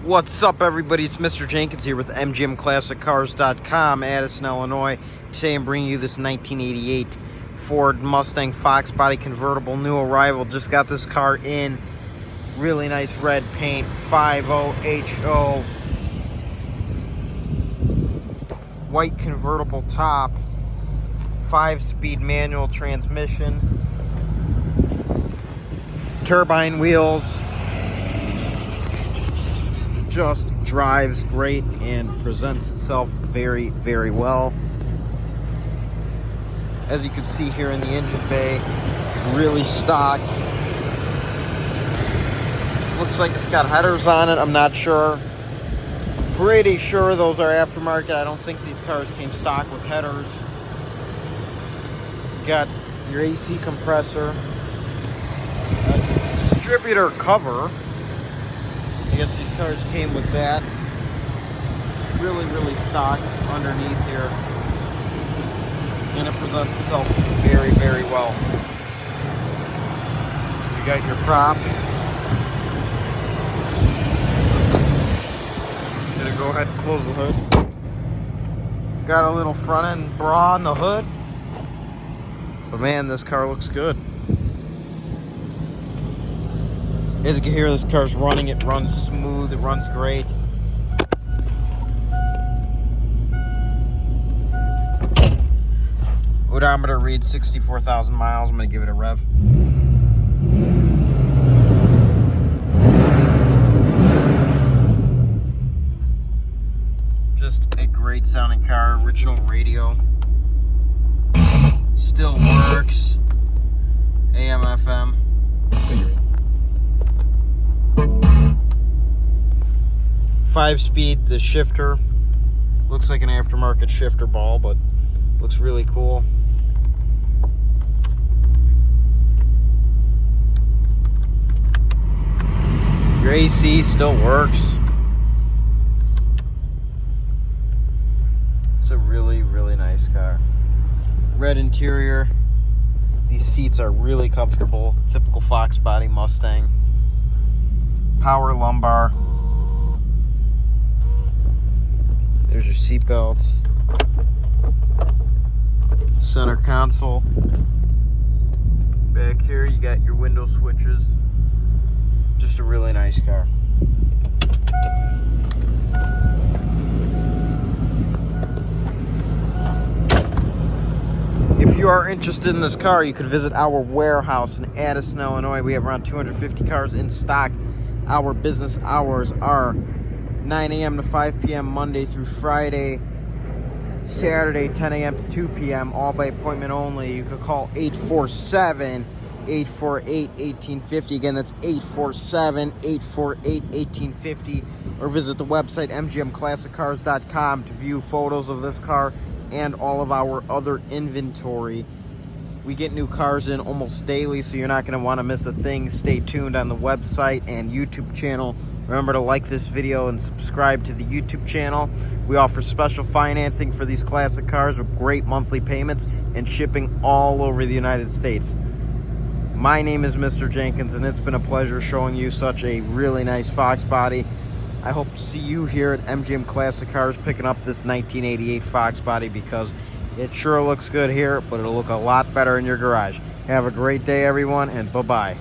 What's up, everybody? It's Mr. Jenkins here with MGMClassicCars.com, Addison, Illinois. Today I'm bringing you this 1988 Ford Mustang Foxbody convertible, new arrival. Just got this car in. Really nice red paint, 50HO. White convertible top, 5-speed manual transmission, turbine wheels. Just drives great and presents itself very, very well. As you can see here in the engine bay, really stock. Looks like it's got headers on it, I'm not sure. Pretty sure those are aftermarket. I don't think these cars came stock with headers. Got your AC compressor, distributor cover. I guess these cars came with that. Really, really stock underneath here. And it presents itself very, very well. You got your prop. Gonna go ahead and close the hood. Got a little front end bra on the hood. But man, this car looks good. As you can hear, this car's running. It runs smooth. It runs great. Odometer reads 64,000 miles. I'm going to give it a rev. Just a great sounding car. Original radio. Still works. AM, FM. 5-speed, the shifter. Looks like an aftermarket shifter ball, but looks really cool. Your AC still works. It's a really, really nice car. Red interior. These seats are really comfortable. Typical Foxbody Mustang. Power lumbar. There's your seat belts. Center console. Back here you got your window switches. Just a really nice car. If you are interested in this car, you could visit our warehouse in Addison, Illinois. We have around 250 cars in stock. Our business hours are 9 a.m. to 5 p.m. Monday through Friday. Saturday, 10 a.m. to 2 p.m. All by appointment only. You could call 847-848-1850. Again, that's 847-848-1850. Or visit the website MGMClassicCars.com to view photos of this car and all of our other inventory. We get new cars in almost daily, so you're not going to want to miss a thing. Stay tuned on the website and YouTube channel. Remember to like this video and subscribe to the YouTube channel. We offer special financing for these classic cars with great monthly payments and shipping all over the United States. My name is Mr. Jenkins, and it's been a pleasure showing you such a really nice Foxbody. I hope to see you here at MGM Classic Cars picking up this 1988 Foxbody, because it sure looks good here, but it'll look a lot better in your garage. Have a great day, everyone, and bye-bye.